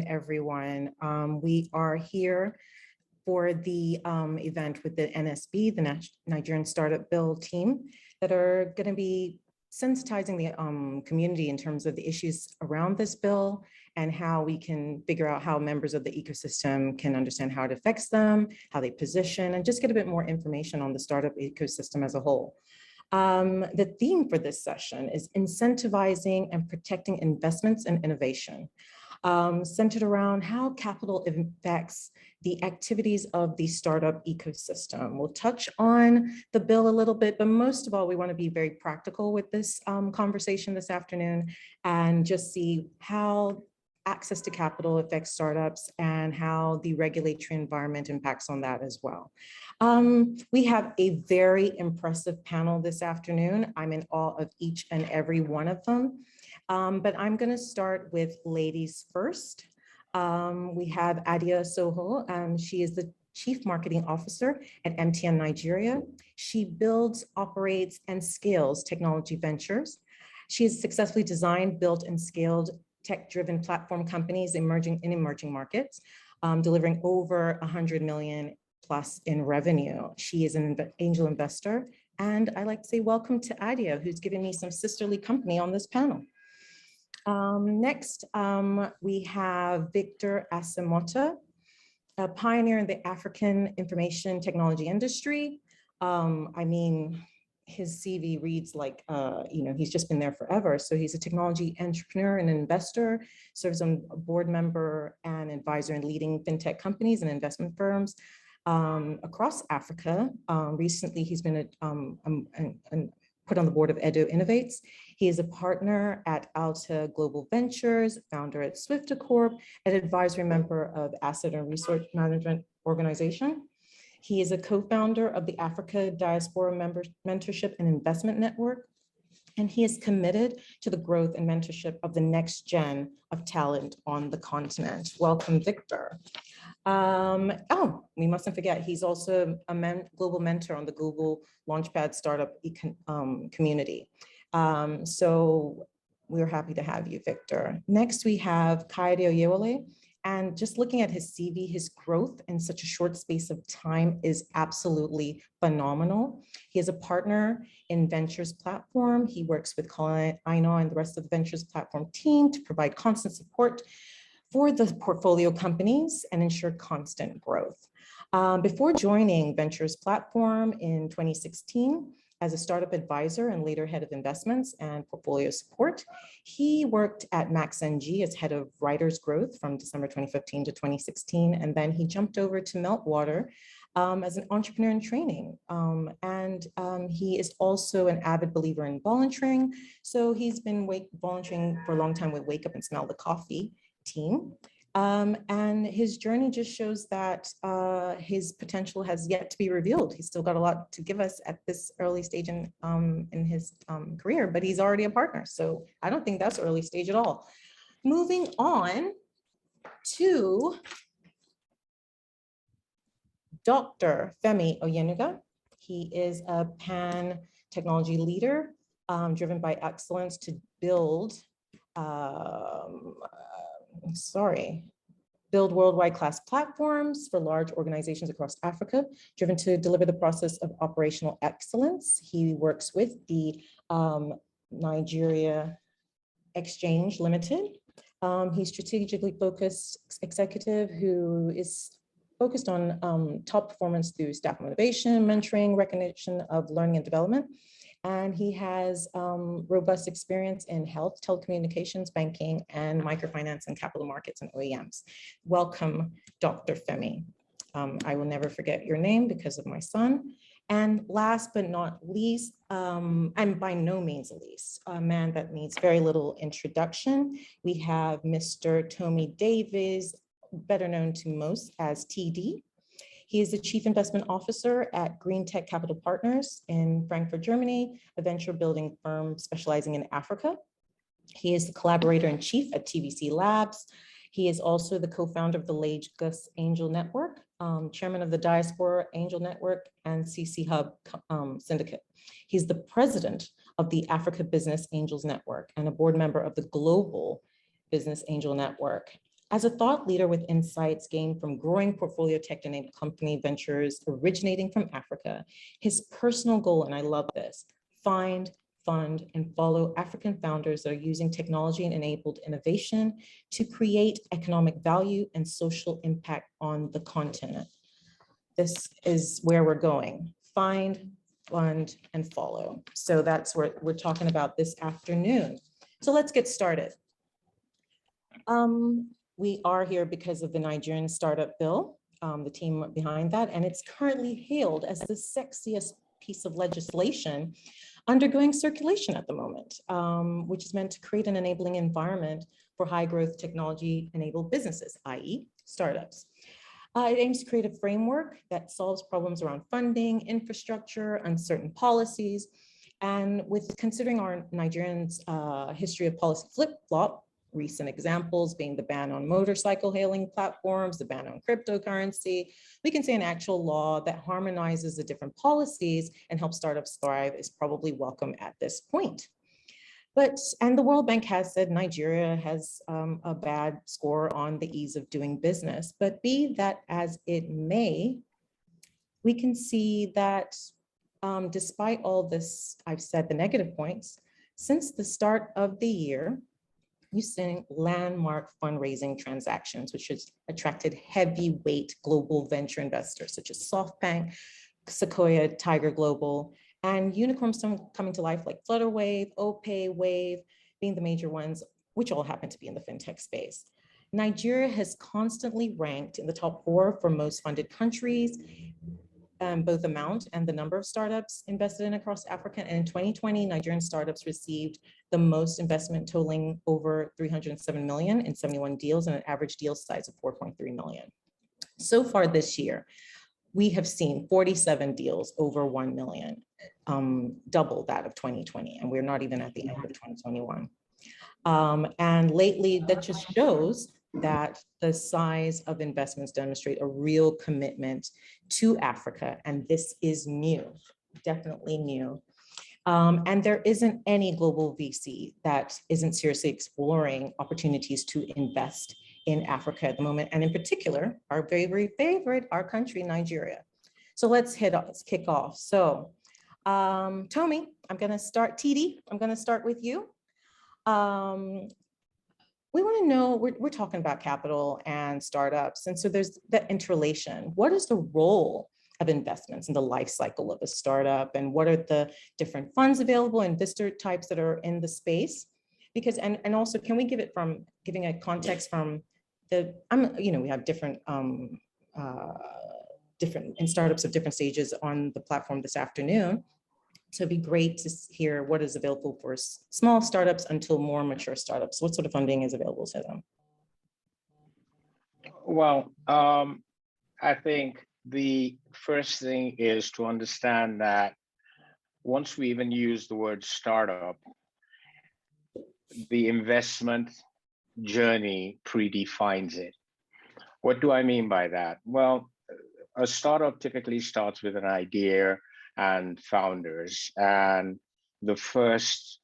afternoon, everyone. We are here for the event with the NSB, the Nigerian Startup Bill team, that are going to be sensitizing the community in terms of the issues around this bill and how we can figure out how members of the ecosystem can understand how it affects them, how they position, and just get a bit more information on the startup ecosystem as a whole. The theme for this session is incentivizing and protecting investments and innovation, centered around how capital affects the activities of the startup ecosystem. We'll touch on the bill a little bit, but most of all, we want to be very practical with this conversation this afternoon and just see how access to capital affects startups and how the regulatory environment impacts on that as well. We have a very impressive panel this afternoon. I'm in awe of each and every one of them. But I'm going to start with ladies first. We have Adia Soho. She is the Chief Marketing Officer at MTN Nigeria. She builds, operates, and scales technology ventures. She has successfully designed, built, and scaled tech-driven platform companies in emerging markets, delivering over 100 million plus in revenue. She is an angel investor. And I like to say welcome to Adia, who's given me some sisterly company on this panel. Next, we have Victor Assamota, a pioneer in the African information technology industry. I mean, his CV reads like, he's just been there forever. So he's a technology entrepreneur and investor, serves as a board member and advisor in leading fintech companies and investment firms across Africa. Recently, he's been put on the board of Edo Innovates. He is a partner at Alta Global Ventures, founder at Swifta Corp, and advisory member of Asset and Resource Management Organization. He is a co-founder of the Africa Diaspora Mentorship and Investment Network, and he is committed to the growth and mentorship of the next gen of talent on the continent. Welcome, Victor. We mustn't forget, he's also a global mentor on the Google Launchpad startup community. So we're happy to have you, Victor. Next, we have Kaide Oyewole. And just looking at his CV, his growth in such a short space of time is absolutely phenomenal. He is a partner in Ventures Platform. He works with Colin Aino and the rest of the Ventures Platform team to provide constant support for the portfolio companies and ensure constant growth. Before joining Ventures Platform in 2016, as a startup advisor and later head of investments and portfolio support, he worked at MaxNG as head of writers growth from December 2015 to 2016. And then he jumped over to Meltwater as an entrepreneur in training. He is also an avid believer in volunteering. So he's been volunteering for a long time with Wake Up and Smell the Coffee team. And his journey just shows that his potential has yet to be revealed. He's still got a lot to give us at this early stage in his career, but he's already a partner. So I don't think that's early stage at all. Moving on to Dr. Femi Oyenuga. He is a pan technology leader driven by excellence to build worldwide class platforms for large organizations across Africa, driven to deliver the process of operational excellence. He works with the Nigeria Exchange Limited. He's strategically focused executive who is focused on top performance through staff motivation, mentoring, recognition of learning and development. And he has robust experience in health, telecommunications, banking, and microfinance and capital markets and OEMs. Welcome, Dr. Femi. I will never forget your name because of my son. And last but not least, and by no means least, a man that needs very little introduction, we have Mr. Tommy Davies, better known to most as TD. He is the Chief Investment Officer at Green Tech Capital Partners in Frankfurt, Germany, a venture building firm specializing in Africa. He is the collaborator in chief at TVC Labs. He is also the co-founder of the Lagos Angel Network, chairman of the Diaspora Angel Network and CC Hub Syndicate. He's the president of the Africa Business Angels Network and a board member of the Global Business Angel Network. As a thought leader with insights gained from growing portfolio tech-enabled company ventures originating from Africa, his personal goal, and I love this, find, fund, and follow African founders that are using technology-enabled innovation to create economic value and social impact on the continent. This is where we're going. Find, fund, and follow. So that's what we're talking about this afternoon. So let's get started. We are here because of the Nigerian startup bill, the team behind that, and it's currently hailed as the sexiest piece of legislation undergoing circulation at the moment, which is meant to create an enabling environment for high growth technology enabled businesses, i.e. startups. It aims to create a framework that solves problems around funding, infrastructure, uncertain policies, and with considering our Nigerians' history of policy flip-flop, recent examples being the ban on motorcycle hailing platforms, the ban on cryptocurrency, we can say an actual law that harmonizes the different policies and helps startups thrive is probably welcome at this point. And the World Bank has said Nigeria has a bad score on the ease of doing business, but be that as it may, we can see that despite all this, I've said the negative points, since the start of the year, you've seen landmark fundraising transactions, which has attracted heavyweight global venture investors such as SoftBank, Sequoia, Tiger Global, and unicorns coming to life like Flutterwave, OPay, Wave, being the major ones, which all happen to be in the fintech space. Nigeria has constantly ranked in the top 4 for most funded countries, both amount and the number of startups invested in across Africa. And in 2020, Nigerian startups received the most investment totaling over 307 million in 71 deals and an average deal size of 4.3 million. So far this year, we have seen 47 deals over 1 million, double that of 2020, and we're not even at the end of 2021. And lately, that just shows that the size of investments demonstrate a real commitment to Africa, and this is new, definitely new. And there isn't any global VC that isn't seriously exploring opportunities to invest in Africa at the moment, and in particular, our very favorite, our country, Nigeria. So let's kick off. So, Tomi, I'm gonna start, TD, I'm gonna start with you. We want to know, we're talking about capital and startups, and so there's that interrelation. What is the role of investments in the life cycle of a startup, and what are the different funds available, investor types that are in the space? Because, and also, can we give it from, giving a context from the, we have different in startups of different stages on the platform this afternoon. So it'd be great to hear what is available for small startups until more mature startups. What sort of funding is available to them? Well, I think the first thing is to understand that once we even use the word startup, the investment journey predefines it. What do I mean by that? Well, a startup typically starts with an idea and founders, and the first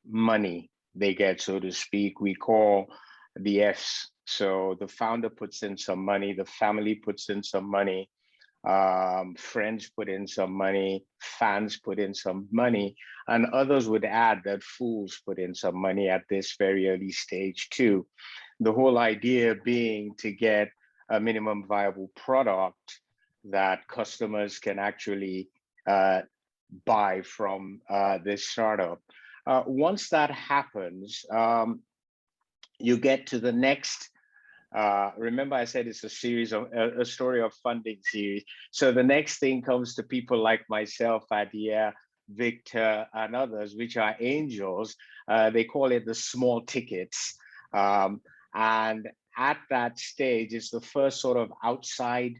money they get, so to speak, we call the F's. So the founder puts in some money, the family puts in some money, friends put in some money, fans put in some money, and others would add that fools put in some money at this very early stage too. The whole idea being to get a minimum viable product that customers can actually buy from this startup. Once that happens, you get to the next. Remember, I said it's a series of a story of funding series. So the next thing comes to people like myself, Adia, Victor, and others, which are angels. They call it the small tickets. And at that stage, it's the first sort of outside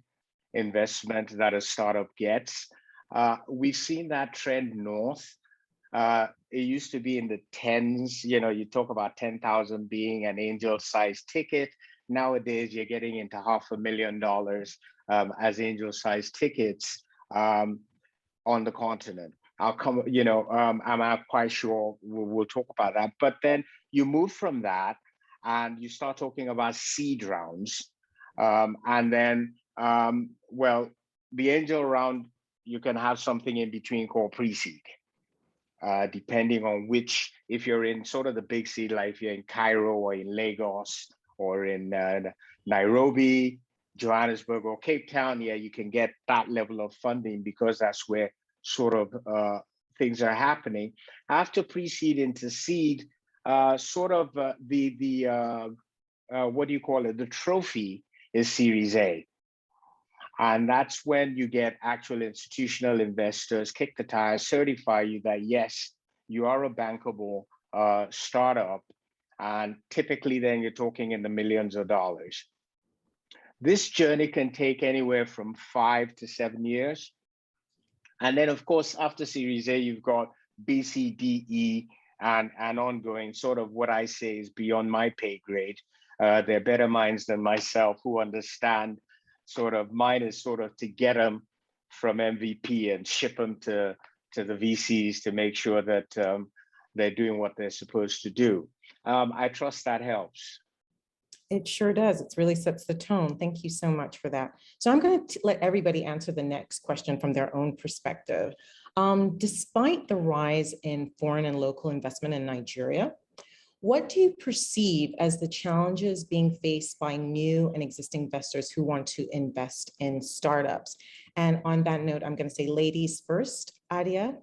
investment that a startup gets. We've seen that trend north. It used to be in the tens, you talk about 10,000 being an angel-sized ticket. Nowadays, you're getting into $500,000 as angel-sized tickets on the continent. I'll come, I'm not quite sure we'll talk about that. But then you move from that, and you start talking about seed rounds. And then, well, the angel round, you can have something in between called pre-seed, depending on which, if you're in sort of the big seed, like if you're in Cairo or in Lagos or in Nairobi, Johannesburg or Cape Town, yeah, you can get that level of funding because that's where sort of things are happening. After pre-seed into seed, sort of what do you call it? The trophy is Series A. And that's when you get actual institutional investors kick the tires, certify you that, yes, you are a bankable startup. And typically then you're talking in the millions of dollars. This journey can take anywhere from 5 to 7 years. And then, of course, after Series A, you've got B, C, D, E, and ongoing. Sort of what I say is beyond my pay grade. They're better minds than myself who understand. Sort of mine is sort of to get them from MVP and ship them to the VCs to make sure that they're doing what they're supposed to do. I trust that helps. It sure does. It really sets the tone. Thank you so much for that. So I'm going to let everybody answer the next question from their own perspective. Despite the rise in foreign and local investment in Nigeria, what do you perceive as the challenges being faced by new and existing investors who want to invest in startups? And on that note, I'm going to say ladies first. Adia,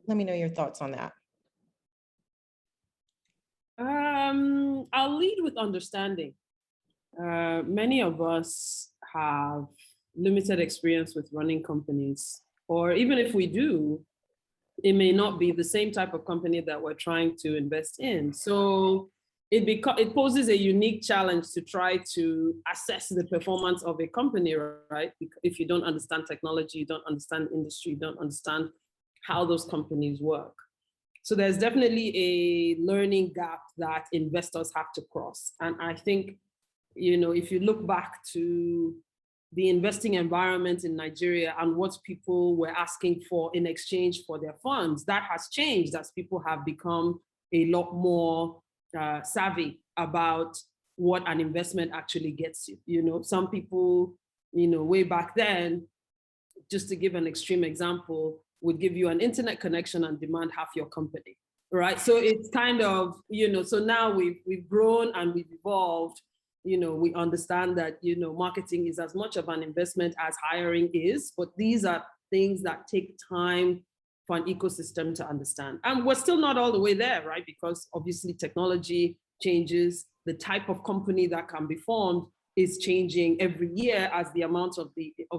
let me know your thoughts on that. I'll lead with understanding. Many of us have limited experience with running companies, or even if we do, it may not be the same type of company that we're trying to invest in. So it poses a unique challenge to try to assess the performance of a company, right? If you don't understand technology, you don't understand industry, you don't understand how those companies work. So there's definitely a learning gap that investors have to cross. And I think, you know, if you look back to the investing environment in Nigeria and what people were asking for in exchange for their funds, that has changed as people have become a lot more savvy about what an investment actually gets you. You know, some people, you know, way back then, just to give an extreme example, would give you an internet connection and demand half your company, right? So it's kind of, you know, so now we've grown and we've evolved. You know, we understand that, you know, marketing is as much of an investment as hiring is, but these are things that take time for an ecosystem to understand. And we're still not all the way there, right? Because obviously technology changes, the type of company that can be formed is changing every year as the amount of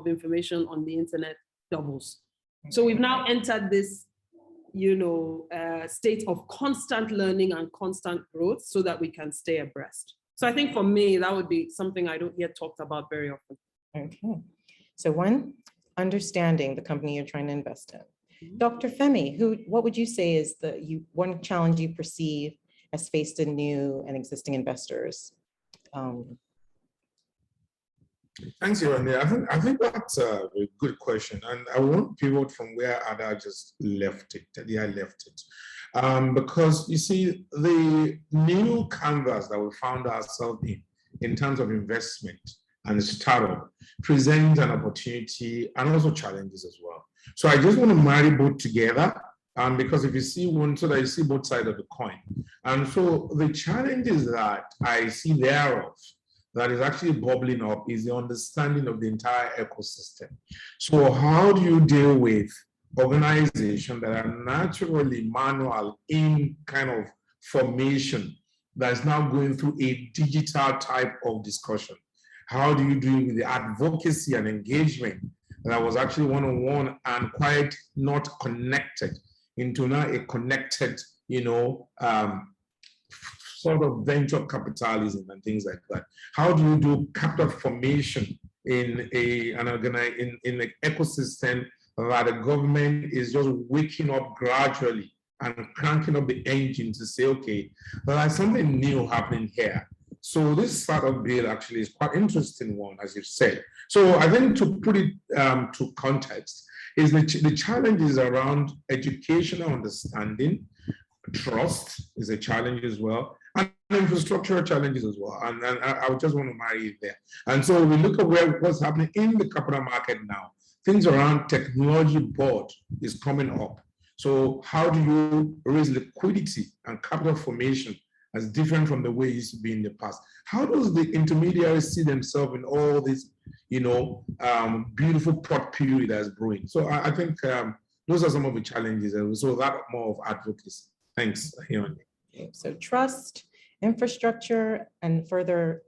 information on the internet doubles. So we've now entered this, you know, state of constant learning and constant growth so that we can stay abreast. So I think for me, that would be something I don't get talked about very often. Okay. So one, understanding the company you're trying to invest in. Dr. Femi, what would you say is one challenge you perceive as faced in new and existing investors? Thanks, Yolanda. I think that's a very good question. And I won't pivot from where Ada just left it. Because you see, the new canvas that we found ourselves in terms of investment and startup, presents an opportunity and also challenges as well. So I just want to marry both together, because if you see one, so that you see both sides of the coin. And so the challenges that I see thereof that is actually bubbling up is the understanding of the entire ecosystem. So how do you deal with organizations that are naturally manual in kind of formation that is now going through a digital type of discussion? How do you deal with the advocacy and engagement that was actually one-on-one and quite not connected into now a connected, you know, sort of venture capitalism and things like that? How do you do capital formation in an ecosystem that the government is just waking up gradually and cranking up the engine to say, okay, there's something new happening here. So this startup bill actually is quite interesting one, as you've said. So I think to put it to context, is the challenges around educational understanding, trust is a challenge as well, and infrastructural challenges as well. And I would just want to marry it there. And so we look at what's happening in the capital market now. Things around technology board is coming up. So how do you raise liquidity and capital formation as different from the way it used to be in the past? How does the intermediary see themselves in all this, beautiful potpourri that's brewing? So I think those are some of the challenges, and so that more of advocacy. Thanks. So trust, infrastructure, and further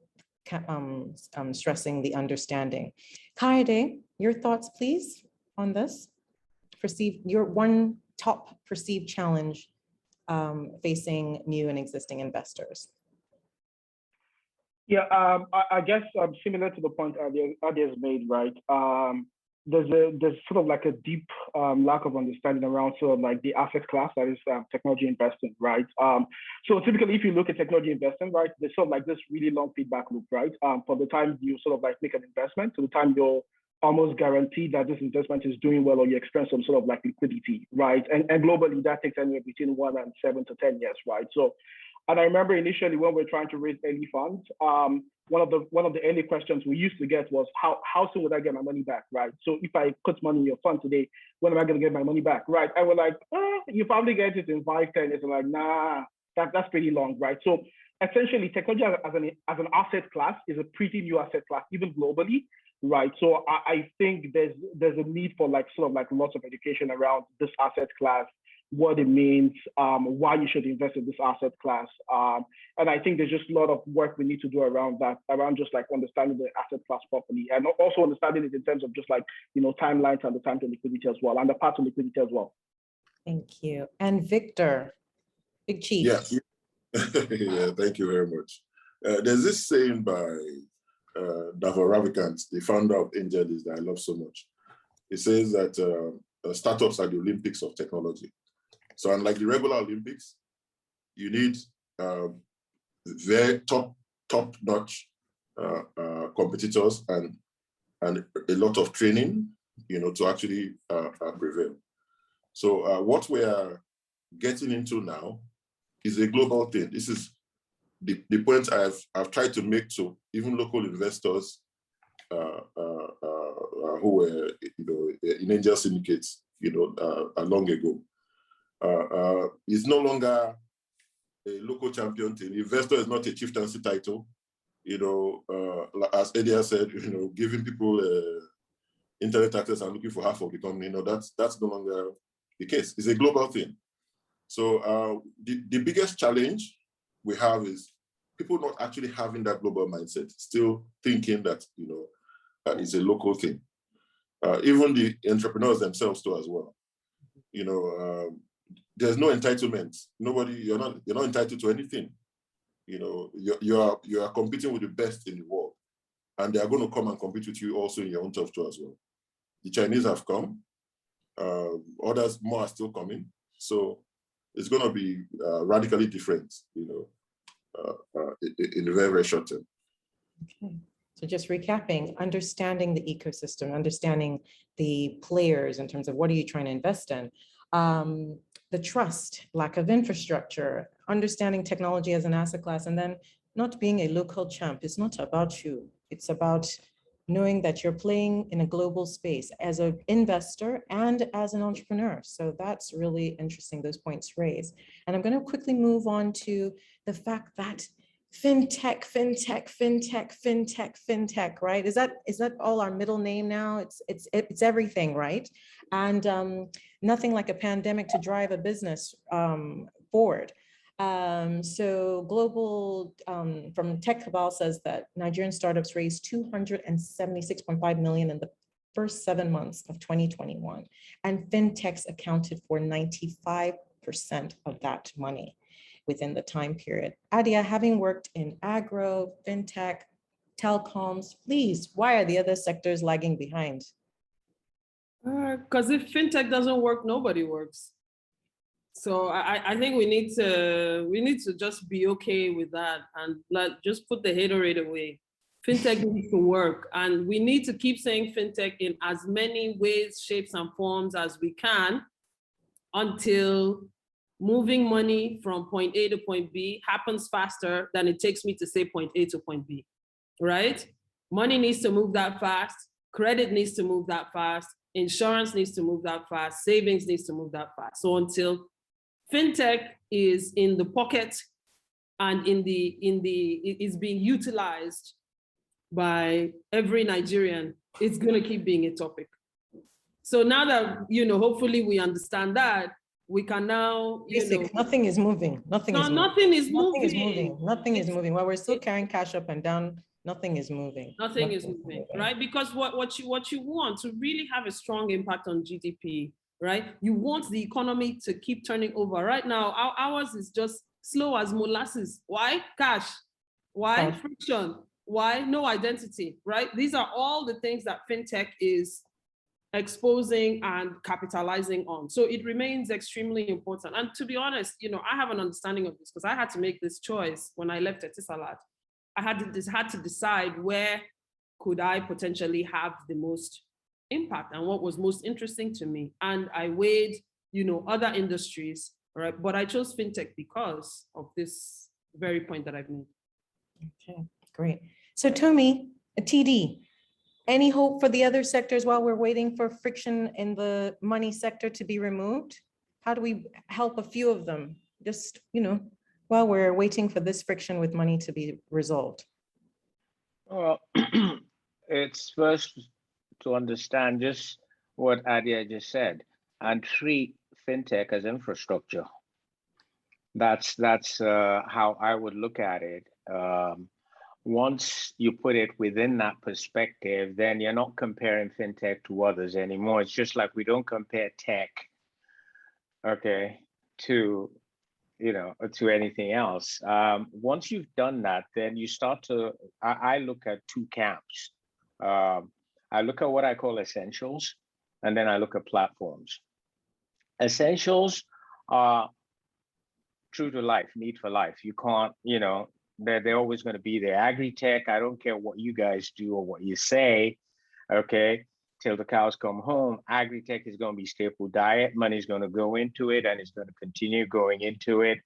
stressing the understanding. Kaede, your thoughts, please, on this? Your one top perceived challenge facing new and existing investors. Yeah, I guess similar to the point Adia's made, right? There's sort of like a deep lack of understanding around sort of like the asset class that is technology investing, right? So typically, if you look at technology investing, right, there's sort of like this really long feedback loop, right? From the time you sort of like make an investment to the time you're almost guaranteed that this investment is doing well, or you experience some sort of like liquidity, right? And globally, that takes anywhere between 1 and 7 to 10 years, right? So, and I remember initially when we were trying to raise early funds, one of the early questions we used to get was how soon would I get my money back, right? So if I put money in your fund today, when am I going to get my money back, right? And we're like, you probably get it in 5, 10 years. I'm like, nah, that's pretty long, right? So essentially, technology as an asset class is a pretty new asset class, even globally, right? So I think there's a need for like sort of like lots of education around this asset class, what it means, why you should invest in this asset class. And I think there's just a lot of work we need to do around that, around just like understanding the asset class properly, and also understanding it in terms of just like, timelines and the time to liquidity as well, and the path to liquidity as well. Thank you. And Victor, Big Chief. Yeah, yeah, thank you very much. There's this saying by Davor Ravikant, the founder of Angelis, that I love so much. It says that startups are the Olympics of technology. So unlike the regular Olympics, you need very top-notch competitors and a lot of training, to actually prevail. So what we are getting into now is a global thing. This is the point I've tried to make to even local investors who were in angel syndicates long ago. It's no longer a local champion thing. The investor is not a chieftaincy title. As Edia said, giving people internet access and looking for half of the company. That's no longer the case. It's a global thing. So the biggest challenge we have is people not actually having that global mindset, still thinking that it's a local thing. Even the entrepreneurs themselves too as well. There's no entitlement. You're not entitled to anything. You are competing with the best in the world, and they are going to come and compete with you also in your own turf too as well. The Chinese have come. Others more are still coming. So it's going to be radically different, in a very, very short term. Okay. So just recapping, understanding the ecosystem, understanding the players in terms of what are you trying to invest in, the trust, lack of infrastructure, understanding technology as an asset class, and then not being a local champ. It's not about you. It's about knowing that you're playing in a global space as an investor and as an entrepreneur. So that's really interesting, those points raised. And I'm going to quickly move on to the fact that fintech, right? Is that all our middle name now? It's everything, right? And nothing like a pandemic to drive a business forward. So global, from Tech Cabal says that Nigerian startups raised 276.5 million in the first 7 months of 2021, and fintechs accounted for 95% of that money within the time period. Adia, having worked in agro, fintech, telecoms, please, why are the other sectors lagging behind? Because if fintech doesn't work, nobody works. So I think we need to just be okay with that and just put the haterade away. Fintech needs to work, and we need to keep saying fintech in as many ways, shapes, and forms as we can until moving money from point A to point B happens faster than it takes me to say point A to point B, right? Money needs to move that fast. Credit needs to move that fast. Insurance needs to move that fast. Savings needs to move that fast. So until fintech is in the pocket and is being utilized by every Nigerian, it's going to keep being a topic. So now that, hopefully we understand that, we can now, nothing is moving. Nothing is moving. Nothing is moving. While we're still carrying cash up and down, nothing is moving. Nothing is moving, right? Because what you want to really have a strong impact on GDP, right? You want the economy to keep turning over. Right now, ours is just slow as molasses. Why? Cash. Why? Friction. Why? No identity, right? These are all the things that fintech is exposing and capitalizing on. So it remains extremely important. And to be honest, I have an understanding of this because I had to make this choice when I left Etisalat. I had to decide where could I potentially have the most impact and what was most interesting to me. And I weighed, other industries, right? But I chose fintech because of this very point that I've made. Okay, great. So Tomi, TD, any hope for the other sectors while we're waiting for friction in the money sector to be removed? How do we help a few of them? Just, while we're waiting for this friction with money to be resolved? Well, it's first to understand just what Adia just said and treat fintech as infrastructure. That's how I would look at it. Once you put it within that perspective, then you're not comparing fintech to others anymore. It's just like we don't compare tech, okay, to anything else. Once you've done that, then you start to, I look at two camps. I look at what I call essentials, and then I look at platforms. Essentials are true to life, need for life. You can't, they're always going to be there. Agri-tech, I don't care what you guys do or what you say, okay, till the cows come home. Agri-tech is going to be staple diet. Money's going to go into it, and it's going to continue going into it.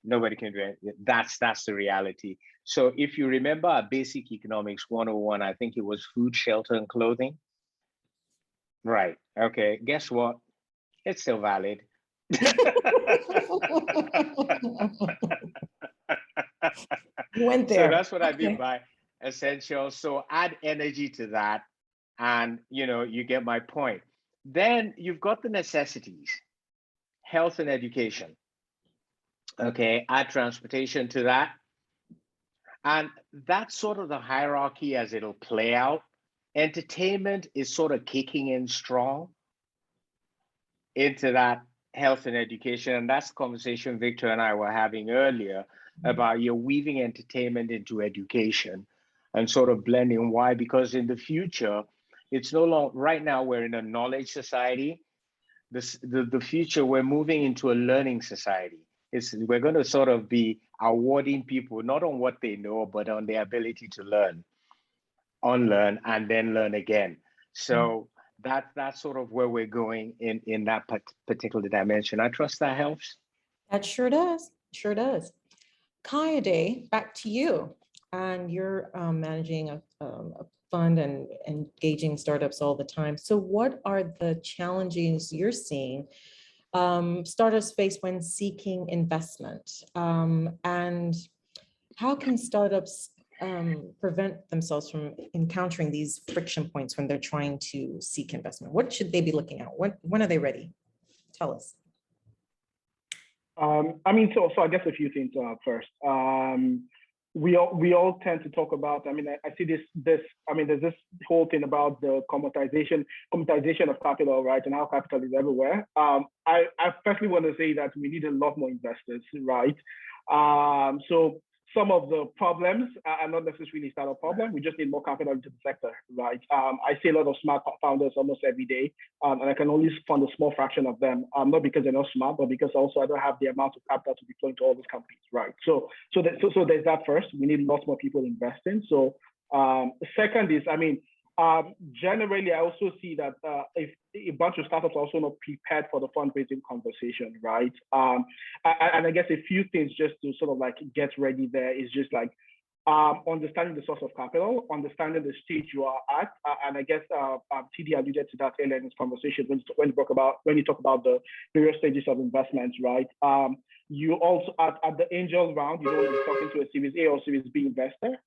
Nobody can do it. That's the reality. So if you remember our basic economics 101, I think it was food, shelter, and clothing. Right. Okay. Guess what? It's still valid. You went there. So that's what I mean by essential. So add energy to that, and you get my point. Then you've got the necessities, health and education. Okay, add transportation to that. And that's sort of the hierarchy as it'll play out. Entertainment is sort of kicking in strong into that health and education. And that's the conversation Victor and I were having earlier about you're weaving entertainment into education and sort of blending. Why? Because in the future, it's no longer, right now we're in a knowledge society. The future, we're moving into a learning society. We're going to sort of be awarding people not on what they know, but on their ability to learn, unlearn, and then learn again. So that's sort of where we're going in that particular dimension. I trust that helps. That sure does. Sure does. Kayode, back to you. And you're managing a fund and engaging startups all the time. So what are the challenges you're seeing startups face when seeking investment? And how can startups prevent themselves from encountering these friction points when they're trying to seek investment? What should they be looking at? When are they ready? Tell us. So I guess a few things first. We all tend to talk about, I see this, there's this whole thing about the commoditization of capital, right? And how capital is everywhere. I personally want to say that we need a lot more investors, right? So some of the problems are not necessarily startup problem. We just need more capital into the sector, right? I see a lot of smart founders almost every day, and I can only fund a small fraction of them, not because they're not smart, but because also I don't have the amount of capital to deploy into all these companies, right? So there's that first. We need lots more people investing. So second is, Generally, I also see that if a bunch of startups are also not prepared for the fundraising conversation, right? And I guess a few things just to sort of like get ready there is just like understanding the source of capital, understanding the stage you are at, and I guess TD alluded to that earlier in this conversation when you talk about the various stages of investments, right? You also at the angel round, you don't want to be talking to a Series A or Series B investor.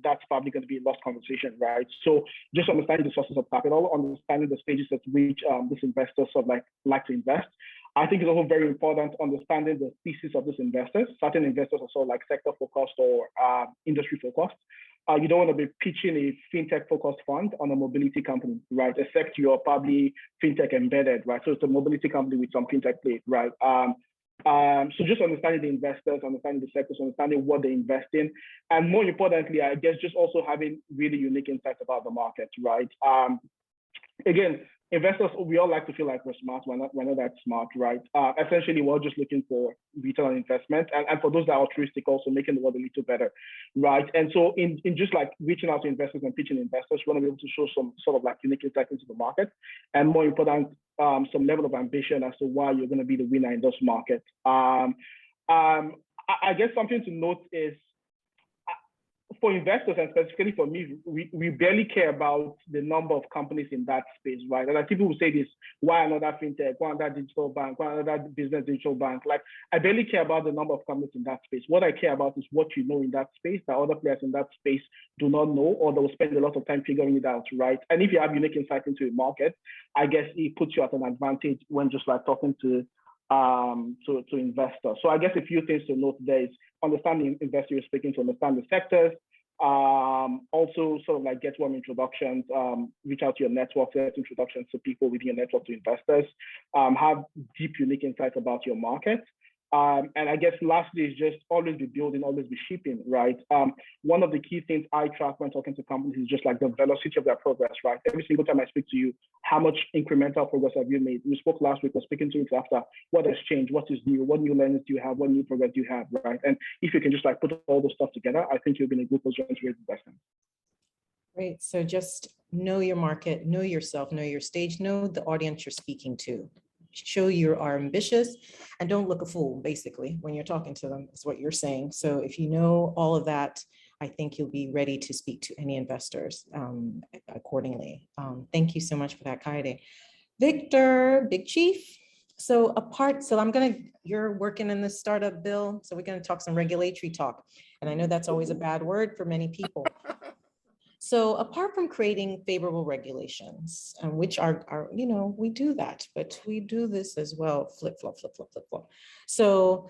That's probably going to be a lost conversation, right? So just understanding the sources of capital, understanding the stages at which these investors sort of like to invest. I think it's also very important understanding the thesis of these investors. Certain investors are sort of like sector focused or industry focused. You don't want to be pitching a fintech focused fund on a mobility company, right? Except you're probably fintech embedded, right? So it's a mobility company with some fintech play, right? So just understanding the investors, understanding the sectors, understanding what they invest in, and more importantly, I guess just also having really unique insights about the market, right? Again, investors, we all like to feel like we're smart. We're not that smart, right? Essentially, we're just looking for return on investment, and for those that are altruistic, also making the world a little better, right? And so in just like reaching out to investors and pitching investors, we want to be able to show some sort of like unique insight into the market, and more important, some level of ambition as to why you're going to be the winner in those markets. I guess something to note is, for investors and specifically for me, we barely care about the number of companies in that space, right? And like people will say this, why another fintech, why another digital bank, why another business digital bank? Like I barely care about the number of companies in that space. What I care about is what you know in that space that other players in that space do not know, or they will spend a lot of time figuring it out, right? And if you have unique insight into a market, I guess it puts you at an advantage when just like talking to investors. So I guess a few things to note there is understanding investor you're speaking to, understand the sectors, also sort of like get warm introductions, reach out to your network, get introductions to people within your network, to investors, have deep, unique insights about your market. And I guess lastly is just always be building, always be shipping, right? One of the key things I track when talking to companies is just like the velocity of their progress, right? Every single time I speak to you, how much incremental progress have you made? We spoke last week, or speaking 2 weeks after, what has changed? What is new? What new learnings do you have? What new progress do you have, right? And if you can just like put all those stuff together, I think you'll be in a good position to raise investment. Great. So just know your market, know yourself, know your stage, know the audience you're speaking to. Show you are ambitious and don't look a fool, basically, when you're talking to them, is what you're saying. So if you know all of that, I think you'll be ready to speak to any investors accordingly. Thank you so much for that, Kaede. Victor, Big Chief. So you're working in the startup bill, so we're going to talk some regulatory talk. And I know that's always a bad word for many people. So apart from creating favorable regulations, which are, we do that, but we do this as well, flip, flop, flip, flop, flip, flop. So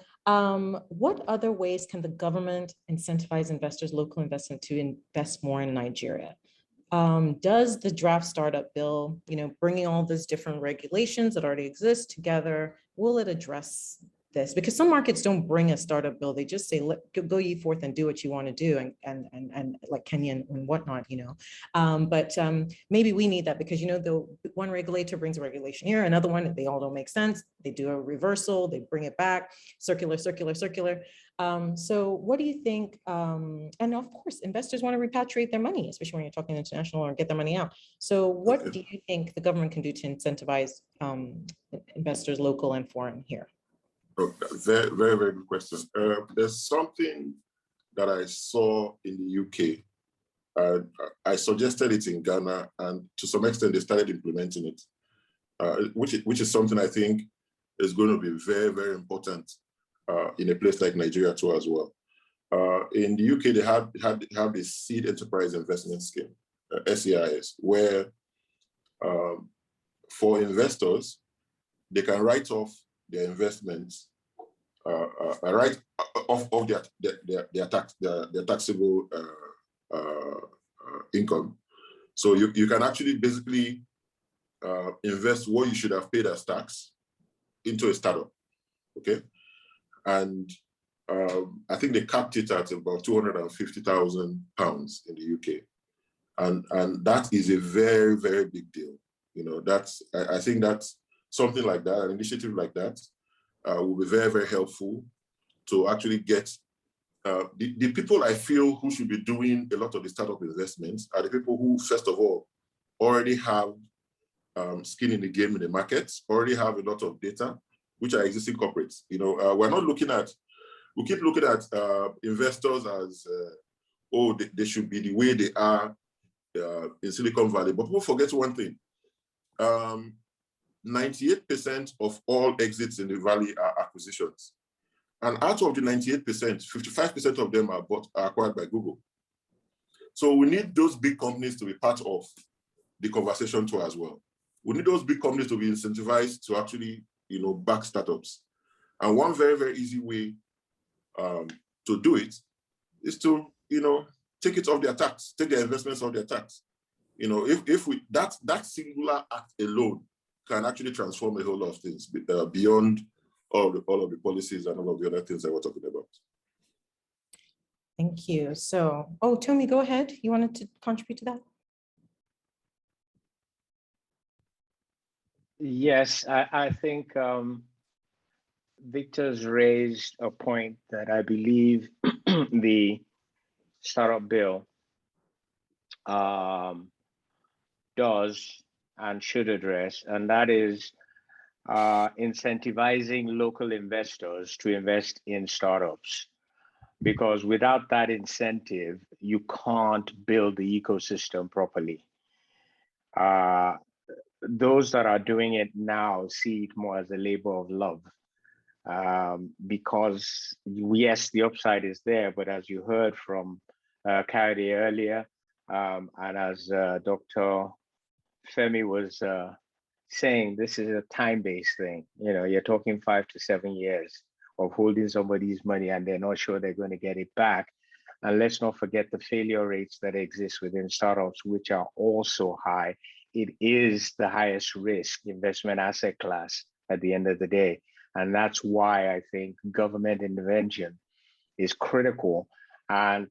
what other ways can the government incentivize investors, local investment, to invest more in Nigeria? Does the draft startup bill, bringing all these different regulations that already exist together, will it address this? Because some markets don't bring a startup bill. They just say, go ye forth and do what you want to do, and like Kenya and whatnot, but maybe we need that, because the one regulator brings a regulation here, another one, they all don't make sense. They do a reversal, they bring it back, circular. So what do you think? And of course, investors want to repatriate their money, especially when you're talking international, or get their money out. So what do you think the government can do to incentivize investors, local and foreign, here? Oh, very, very, very good question. There's something that I saw in the UK. I suggested it in Ghana, and to some extent they started implementing it, which is something I think is going to be very, very important in a place like Nigeria too as well. In the UK, they have this Seed Enterprise Investment Scheme, SEIS, where for investors, they can write off their investments, right off their taxable income. So you can actually basically invest what you should have paid as tax into a startup, okay? And I think they capped it at about £250,000 in the UK, and that is a very, very big deal. I think that's something like that, an initiative like that will be very, very helpful to actually get the people I feel who should be doing a lot of the startup investments are the people who, first of all, already have skin in the game in the markets, already have a lot of data, which are existing corporates. You know, we're not looking at, we keep looking at investors as, oh, they should be the way they are in Silicon Valley. But people forget one thing. 98% of all exits in the Valley are acquisitions. And out of the 98%, 55% of them are acquired by Google. So we need those big companies to be part of the conversation too as well. We need those big companies to be incentivized to actually, you know, back startups. And one very, very easy way to do it is to, you know, take it off their tax, take their investments off their tax. You know, if we, that singular act alone can actually transform a whole lot of things beyond all of the policies and all of the other things that we're talking about. Thank you. So, oh, Tomi, go ahead. You wanted to contribute to that? Yes, I think Victor's raised a point that I believe the startup bill does and should address, and that is incentivizing local investors to invest in startups. Because without that incentive, you can't build the ecosystem properly. Those that are doing it now see it more as a labor of love. Because yes, the upside is there, but as you heard from Kari earlier, and as Dr. Femi was saying, this is a time-based thing. You know, you're talking 5 to 7 years of holding somebody's money and they're not sure they're going to get it back. And let's not forget the failure rates that exist within startups, which are also high. It is the highest risk investment asset class at the end of the day. And that's why I think government intervention is critical. And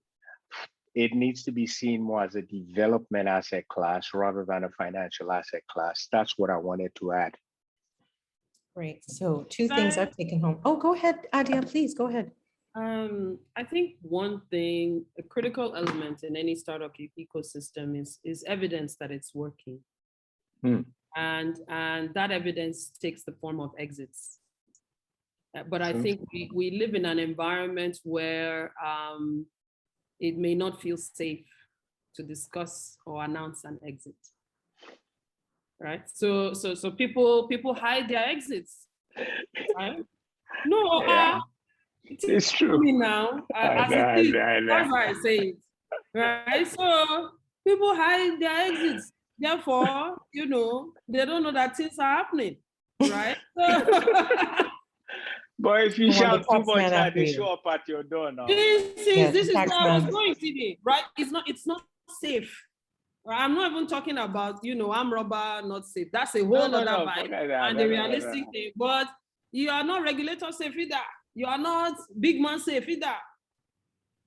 it needs to be seen more as a development asset class rather than a financial asset class. That's what I wanted to add. Great. So two things I've taken home. Oh, go ahead, Adia, please go ahead. I think one thing, a critical element in any startup ecosystem is evidence that it's working. And that evidence takes the form of exits. But I think we live in an environment where it may not feel safe to discuss or announce an exit. Right? So people hide their exits. Right? No, yeah. It's true. Now, that's why I say it. Right? So people hide their exits. Therefore, you know, they don't know that things are happening. Right? But if you shout too much, they show up at your door now. This is where I was going today, right? It's not safe. I'm not even talking about, you know, I'm robber, not safe. That's a whole other vibe and the realistic thing. But you are not regulator safe either. You are not big man safe either.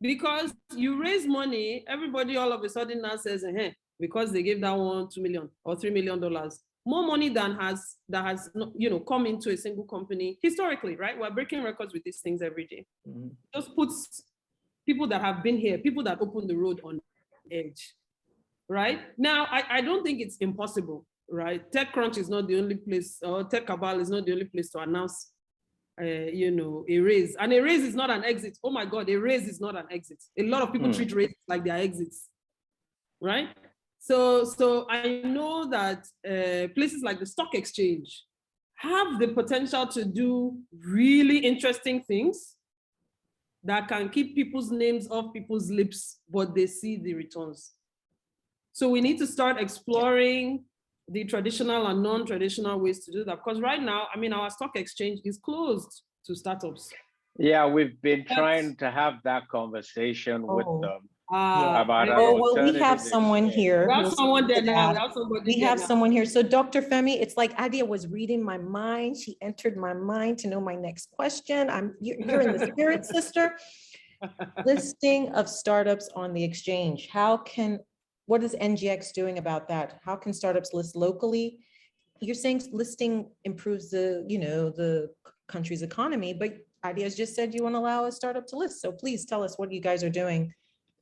Because you raise money, everybody all of a sudden now says, because they gave that one $2 million or $3 million, more money than that has you know, come into a single company historically, right? We're breaking records with these things every day. Just puts people that have been here, people that open the road on edge. Right? Now, I don't think it's impossible, right? TechCrunch is not the only place, or Tech Cabal is not the only place to announce, you know, a raise. And a raise is not an exit. Oh my God, a raise is not an exit. A lot of people treat raises like their exits, right? So I know that places like the stock exchange have the potential to do really interesting things that can keep people's names off people's lips, but they see the returns. So we need to start exploring the traditional and non-traditional ways to do that. Because right now, I mean, our stock exchange is closed to startups. Yeah, we've been trying to have that conversation with them. Well, we have someone here. We have someone there now. We have someone here. So Dr. Femi, it's like Adia was reading my mind. She entered my mind to know my next question. You're in the spirit, sister. Listing of startups on the exchange. What is NGX doing about that? How can startups list locally? You're saying listing improves the country's economy, but Ideas just said you want to allow a startup to list. So please tell us what you guys are doing.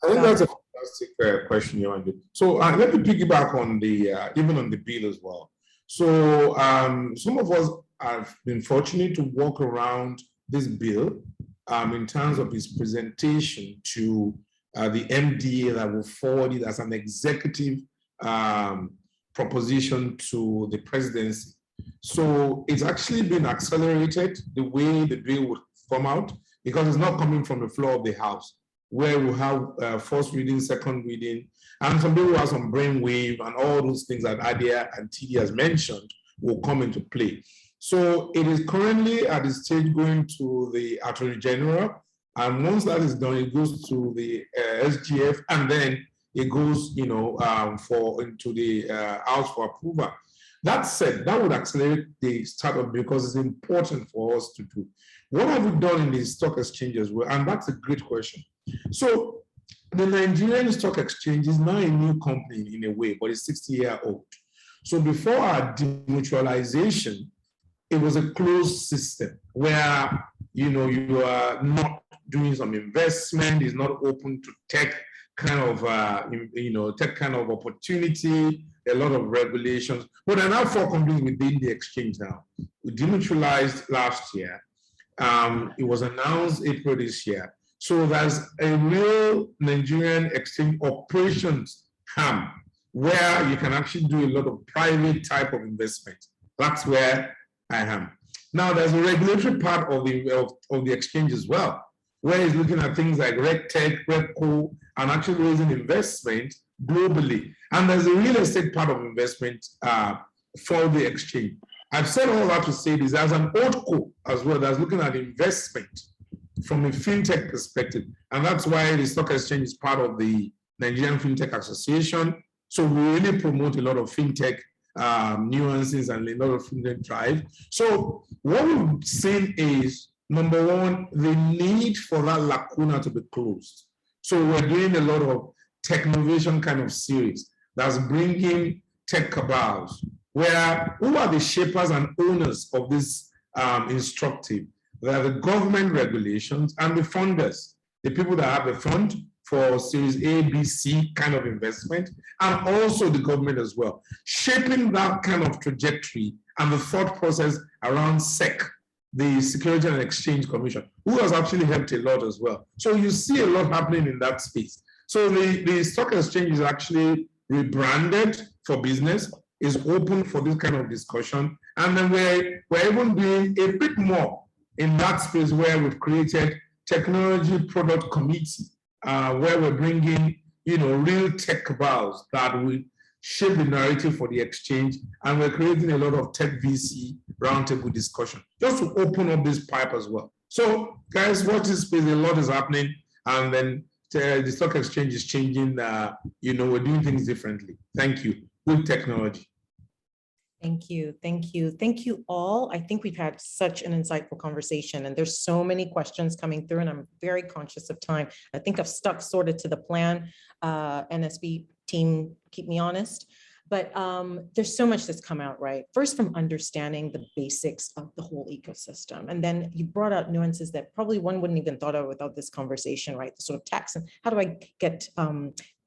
I think that's a fantastic question, Yolanda. So let me piggyback on the even on the bill as well. So some of us have been fortunate to walk around this bill in terms of its presentation to the MDA that will forward it as an executive proposition to the presidency. So it's actually been accelerated the way the bill would come out because it's not coming from the floor of the House, where we have first reading, second reading, and some people have some brainwave and all those things that Adia and TD has mentioned will come into play. So it is currently at the stage going to the Attorney General, and once that is done, it goes to the SGF, and then it goes, into the House for approval. That said, that would accelerate the startup because it's important for us to do. What have we done in the stock exchanges? Well, and that's a great question. So the Nigerian Stock Exchange is now a new company in a way, but it's 60-year-old. So before our demutualization, it was a closed system where you are not doing some investment, is not open to tech kind of tech kind of opportunity, a lot of regulations. But there are now 4 companies within the exchange now. We demutualized last year. It was announced April this year. So there's a real Nigerian exchange operations arm where you can actually do a lot of private type of investment. That's where I am. Now there's a regulatory part of the exchange as well, where it's looking at things like RegTech, RegCo, and actually raising investment globally. And there's a real estate part of investment for the exchange. I've said all that to say this, there's an OldCo as well that's looking at investment from a fintech perspective. And that's why the stock exchange is part of the Nigerian Fintech Association. So we really promote a lot of fintech nuances and a lot of fintech drive. So what we've seen is, number one, the need for that lacuna to be closed. So we're doing a lot of technovation kind of series that's bringing tech cabals, where who are the shapers and owners of this instructive? They are the government regulations and the funders, the people that have the fund for Series A, B, C kind of investment, and also the government as well, shaping that kind of trajectory and the thought process around SEC, the Security and Exchange Commission, who has actually helped a lot as well. So you see a lot happening in that space. So the stock exchange is actually rebranded for business, is open for this kind of discussion. And then we're even doing a bit more in that space where we've created technology product committee, where we're bringing, real tech cabals that will shape the narrative for the exchange. And we're creating a lot of tech VC roundtable discussion, just to open up this pipe as well. So guys, watch this space, a lot is happening. And then the stock exchange is changing, we're doing things differently. Thank you. Good technology. Thank you. Thank you. Thank you all. I think we've had such an insightful conversation, and there's so many questions coming through, and I'm very conscious of time. I think I've stuck sort of to the plan. NSB team, keep me honest. But there's so much that's come out, right? First, from understanding the basics of the whole ecosystem. And then you brought out nuances that probably one wouldn't even thought of without this conversation, right? The sort of tax, and how do I get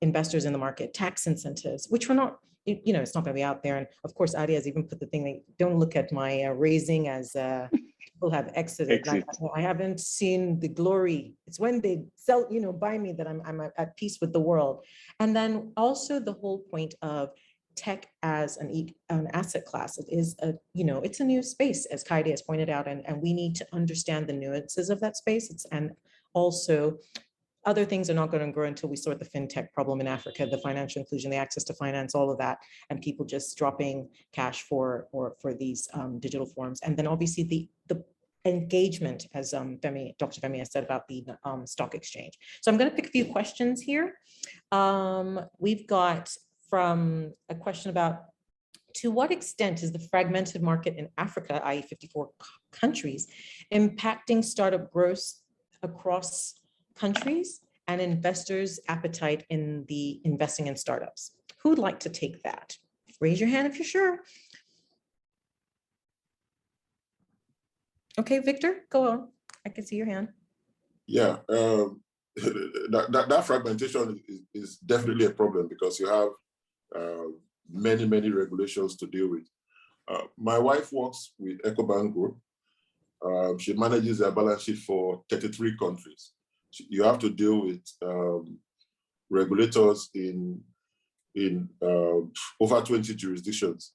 investors in the market, tax incentives, which we're not, it's not going to be out there. And of course, Adi has even put the thing that don't look at my raising as people have exited. I haven't seen the glory. It's when they sell, buy me that I'm at peace with the world. And then also the whole point of tech as an asset class. It is it's a new space, as Kaide has pointed out, and we need to understand the nuances of that space. And also other things are not going to grow until we sort the fintech problem in Africa, the financial inclusion, the access to finance, all of that, and people just dropping cash for these digital forms. And then obviously the engagement, as Dr. Femi has said about the stock exchange. So I'm going to pick a few questions here. We've got from a question about, to what extent is the fragmented market in Africa, i.e. 54 countries, impacting startup growth across countries and investors' appetite in the investing in startups? Who would like to take that? Raise your hand if you're sure. Okay, Victor, go on. I can see your hand. Yeah, that fragmentation is definitely a problem because you have many regulations to deal with. My wife works with EcoBank Group. She manages their balance sheet for 33 countries. You have to deal with regulators in over 20 jurisdictions,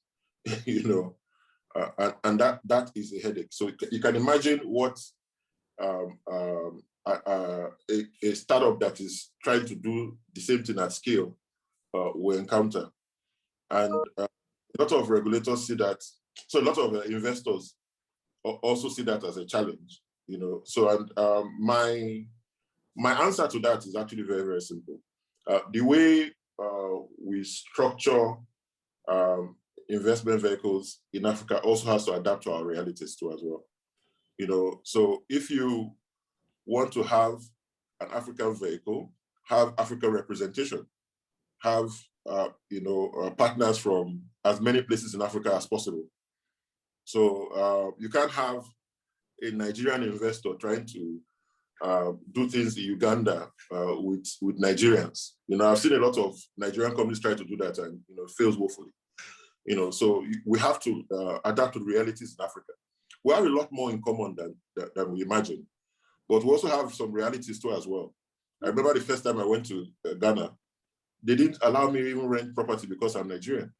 you know, and that is a headache. So you can imagine what a startup that is trying to do the same thing at scale will encounter. And a lot of regulators see that, so a lot of investors also see that as a challenge, you know. So and my answer to that is actually very simple. The way we structure investment vehicles in Africa also has to adapt to our realities too as well. You know, so if you want to have an African vehicle, have African representation, have you know, partners from as many places in Africa as possible. So you can't have a Nigerian investor trying to do things in Uganda with Nigerians. You know, I've seen a lot of Nigerian companies try to do that and, you know, fails woefully. You know, so we have to adapt to the realities in Africa. We have a lot more in common than we imagine, but we also have some realities too as well. I remember the first time I went to Ghana, they didn't allow me to even rent property because I'm Nigerian.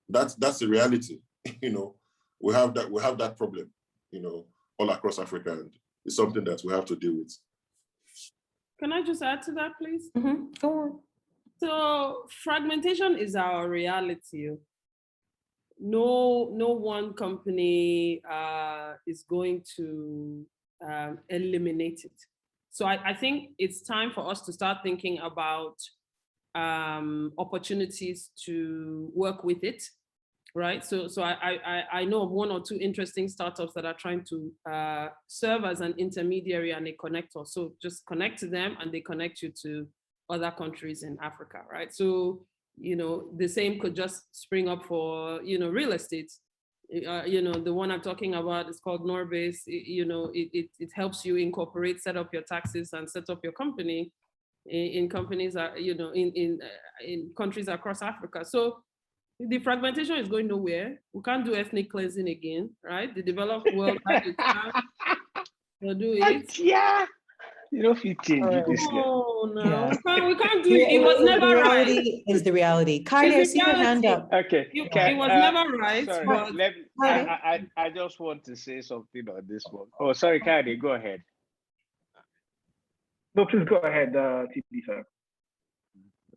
That's the reality. You know, we have that problem, you know, all across Africa, and it's something that we have to deal with. Can I just add to that, please? Go on. So fragmentation is our reality. No one company is going to eliminate it. So I think it's time for us to start thinking about opportunities to work with it, right? So I know of one or two interesting startups that are trying to serve as an intermediary and a connector. So just connect to them and they connect you to other countries in Africa, right? So, you know, the same could just spring up for, you know, real estate. You know, the one I'm talking about is called Norbase. You know, it helps you incorporate, set up your taxes and set up your company in companies, you know, in countries across Africa. So the fragmentation is going nowhere. We can't do ethnic cleansing again, right? The developed world has a chance to do it. Yeah, you know, if you change it this year. Oh no, Yeah. we can't do it. It was never the right. reality is the reality. Kaidi, I see your hand up. Okay. It was never right. Sorry, But I just want to say something on this one. Oh, sorry, Kaidi, go ahead. No, please go ahead, TD, sir.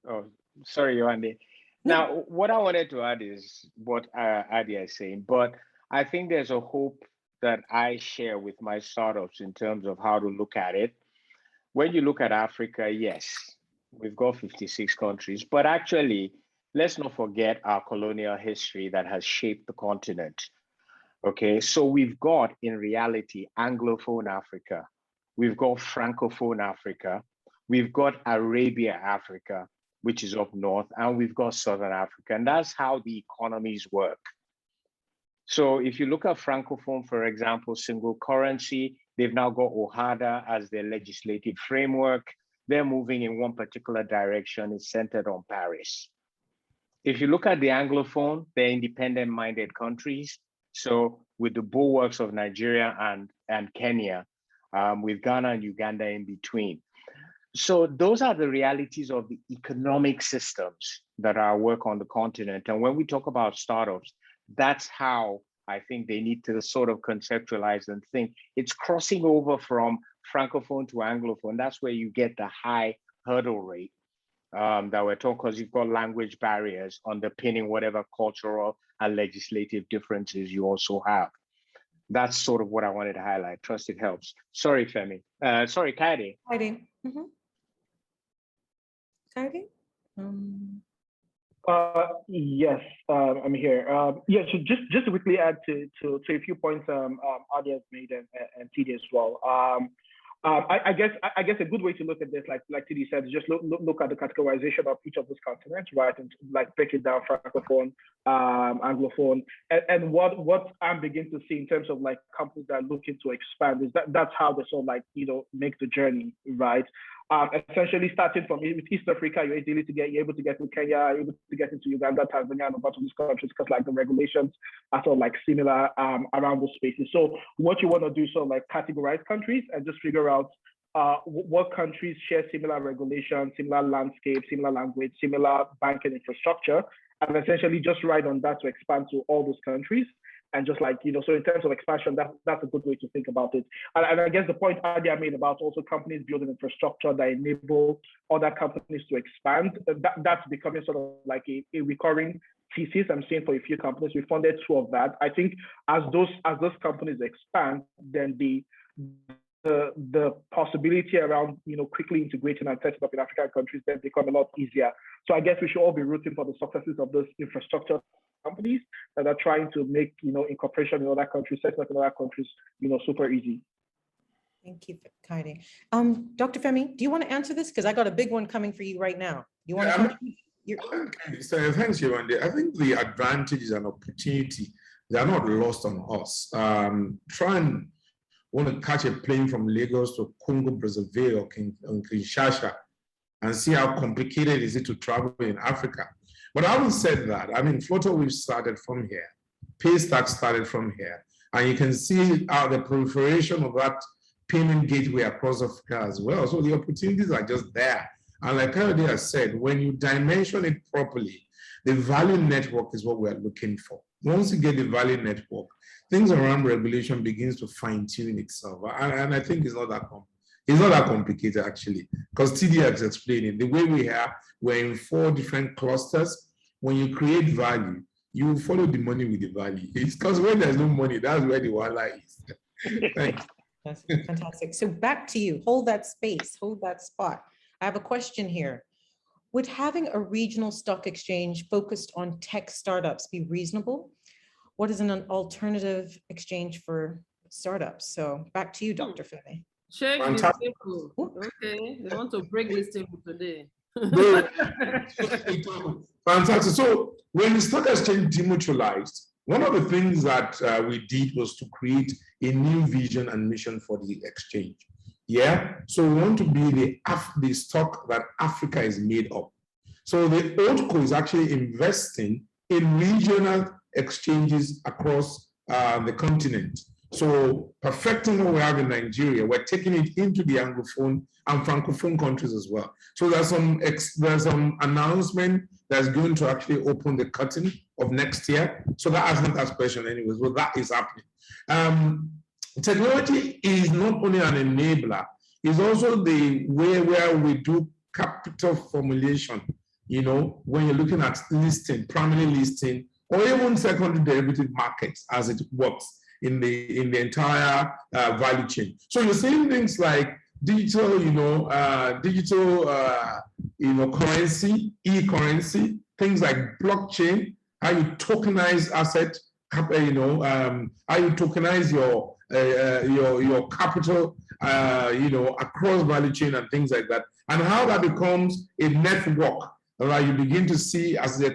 Oh, sorry, Yohande. Now, what I wanted to add is what Adi is saying, but I think there's a hope that I share with my startups in terms of how to look at it. When you look at Africa, yes, we've got 56 countries, but actually, let's not forget our colonial history that has shaped the continent. Okay, so we've got, in reality, Anglophone Africa, we've got Francophone Africa, we've got Arabia Africa, which is up north, and we've got Southern Africa, and that's how the economies work. So if you look at Francophone, for example, single currency, they've now got OHADA as their legislative framework. They're moving in one particular direction, it's centered on Paris. If you look at the Anglophone, they're independent-minded countries. So with the bulwarks of Nigeria and Kenya, with Ghana and Uganda in between. So those are the realities of the economic systems that are at work on the continent. And when we talk about startups, that's how I think they need to sort of conceptualize and think. It's crossing over from Francophone to Anglophone. That's where you get the high hurdle rate that we're talking, because you've got language barriers underpinning whatever cultural and legislative differences you also have. That's sort of what I wanted to highlight. Trust it helps. Sorry, Femi. Sorry, Kaidi. Kaidi. Kaidi? Yes, I'm here. Yeah, so just to quickly add to a few points Adi has made and TD as well. I guess a good way to look at this, like TD said, is just look at the categorization of each of those continents, right? And like break it down, francophone, anglophone, and what I'm beginning to see in terms of like companies that are looking to expand is that's how they sort of like, you know, make the journey, right? Essentially starting from East Africa, you're able to get to Kenya, you're able to get into Uganda, Tanzania, and a bunch of these countries because like the regulations are sort of like similar around those spaces. So what you want to do, sort of like categorize countries and just figure out what countries share similar regulations, similar landscape, similar language, similar banking infrastructure, and essentially just ride on that to expand to all those countries. And just like, you know, so in terms of expansion, that's a good way to think about it. And I guess the point Adia made about also companies building infrastructure that enable other companies to expand, that's becoming sort of like a recurring thesis I'm seeing for a few companies. We funded 2 of that. I think as those companies expand, then the possibility around, you know, quickly integrating and setting up in African countries then become a lot easier. So I guess we should all be rooting for the successes of those infrastructure companies that are trying to make, you know, incorporation in other countries, setting up in other countries, you know, super easy. Thank you, Kaide. Dr. Femi, do you want to answer this? Because I got a big one coming for you right now. You want to? So thanks, Yolande. I think the advantages and opportunity, they are not lost on us. Try and want to catch a plane from Lagos to Congo, Brazzaville, or Kinshasa, and see how complicated is it to travel in Africa. But having said that, I mean, FlowToWave started from here, Paystack started from here, and you can see how the proliferation of that payment gateway across Africa as well. So the opportunities are just there. And like Kaide has said, when you dimension it properly, the value network is what we're looking for. Once you get the value network, things around regulation begins to fine tune itself. And I think it's not that complicated actually, because TD has explained it. The way we're in 4 different clusters. When you create value, you follow the money with the value. It's because when there's no money, that's where the wala is. Thanks. That's fantastic. So back to you. Hold that space, hold that spot. I have a question here. Would having a regional stock exchange focused on tech startups be reasonable? What is an alternative exchange for startups? So back to you, Dr. Femi. Check the table. Okay, they want to break this table today. Fantastic. So when the stock exchange demutualized, one of the things that we did was to create a new vision and mission for the exchange. Yeah. So we want to be the stock that Africa is made of. So the OldCo is actually investing in regional exchanges across the continent. So perfecting what we have in Nigeria, we're taking it into the Anglophone and Francophone countries as well. So there's some announcement that's going to actually open the curtain of next year. So that hasn't that question anyways, but that is happening. Technology is not only an enabler, it's also the way where we do capital formulation, you know, when you're looking at listing, primary listing, or even secondary derivative markets as it works in the entire value chain. So you're seeing things like digital, currency, e-currency, things like blockchain, how you tokenize asset, how you tokenize your capital, across value chain and things like that, and how that becomes a network. Right, you begin to see as it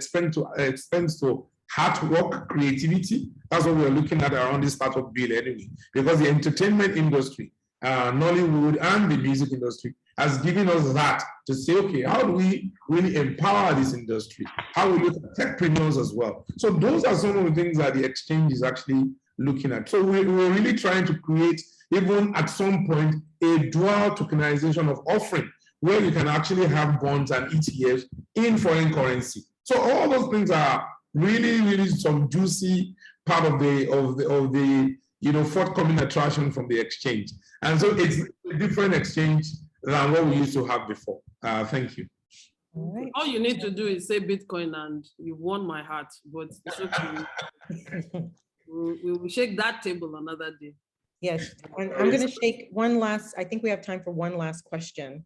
extends to hard work, creativity. That's what we're looking at around this startup bill anyway, because the entertainment industry, Nollywood, and the music industry has given us that to say, okay, how do we really empower this industry? How we look at techpreneurs as well. So those are some of the things that the exchange is actually looking at. So we're really trying to create, even at some point, a dual tokenization of offering, where you can actually have bonds and ETFs in foreign currency. So all those things are really some juicy part of the forthcoming attraction from the exchange. And so it's a different exchange than what we used to have before. Thank you. All right. All you need to do is say Bitcoin and you won my heart, but it's okay. We will shake that table another day. Yes, I'm going to shake one last, I think we have time for one last question.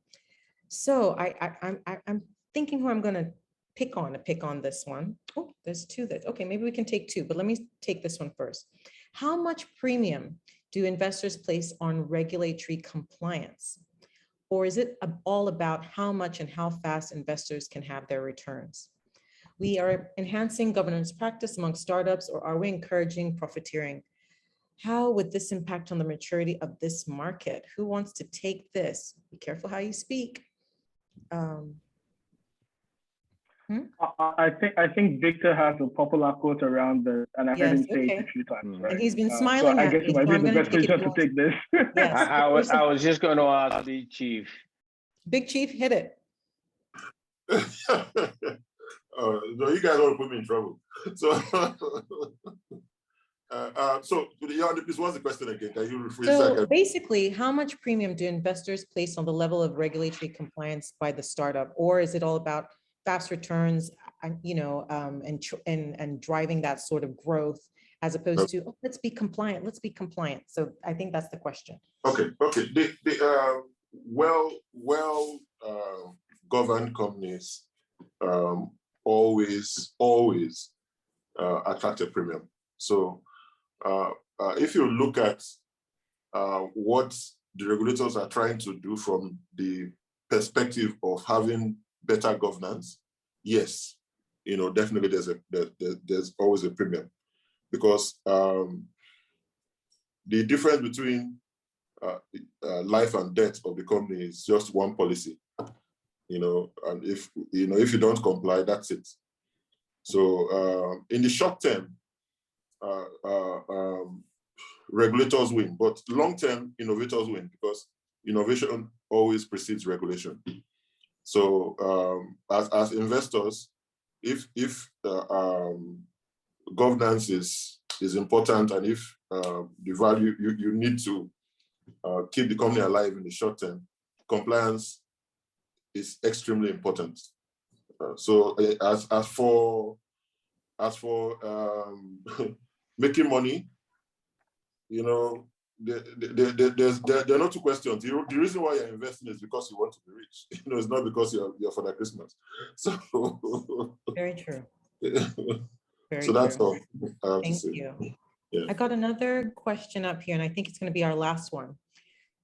So I'm thinking who I'm going to pick on this one. Oh, there's 2 that, okay, maybe we can take 2, but let me take this one first. How much premium do investors place on regulatory compliance? Or is it all about how much and how fast investors can have their returns? We are enhancing governance practice among startups, or are we encouraging profiteering? How would this impact on the maturity of this market? Who wants to take this? Be careful how you speak. I think Victor has a popular quote around this, and I've heard him say it a few times, right? And he's been So smiling I at guess me, it might so be I'm the gonna best take it position to to take this. Yes. I was just going to ask the chief. Big Chief, hit it. No, you guys don't put me in trouble. So, please, what's the question again? Can you rephrase So that? basically, how much premium do investors place on the level of regulatory compliance by the startup? Or is it all about fast returns, and driving that sort of growth, as opposed to, oh, let's be compliant, let's be compliant. So I think that's the question. Okay. The well governed companies always attract a premium. So if you look at what the regulators are trying to do from the perspective of having better governance, yes, definitely there's always a premium, because the difference between life and death of the company is just one policy, and if you don't comply, that's it. So in the short term, regulators win, but long-term innovators win, because innovation always precedes regulation. So as investors, if governance is important, and if the value you need to keep the company alive in the short term, compliance is extremely important. So as for making money, there are no two questions. The reason why you're investing is because you want to be rich. It's not because you're for that Christmas. So Very true. Very so that's true. all I have to Thank say. you. Yeah. I got another question up here, and I think it's going to be our last one.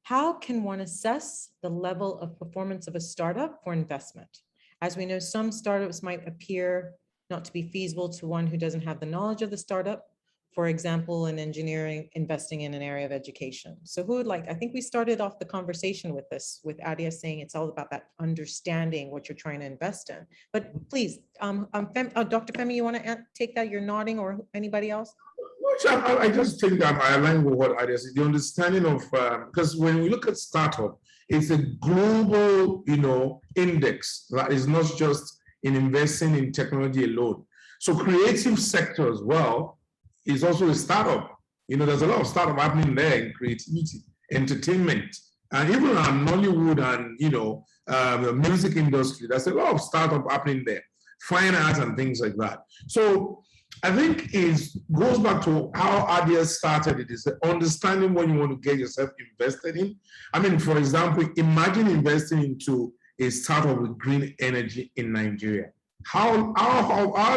How can one assess the level of performance of a startup for investment? As we know, some startups might appear not to be feasible to one who doesn't have the knowledge of the startup. For example, in engineering, investing in an area of education. So who would like, I think we started off the conversation with this, with Adia saying it's all about that understanding what you're trying to invest in. But please, Dr. Femi, you want to take that? You're nodding, or anybody else? I just think that I align with what Adia said. The understanding of, because when we look at startup, it's a global, index that is not just in investing in technology alone. So creative sector as well is also a startup. There's a lot of startup happening there in creativity, entertainment, and even on Nollywood and, the music industry. There's a lot of startup happening there, fine arts and things like that. So I think it goes back to how Adia started it, is understanding what you want to get yourself invested in. I mean, for example, imagine investing into a startup with green energy in Nigeria. How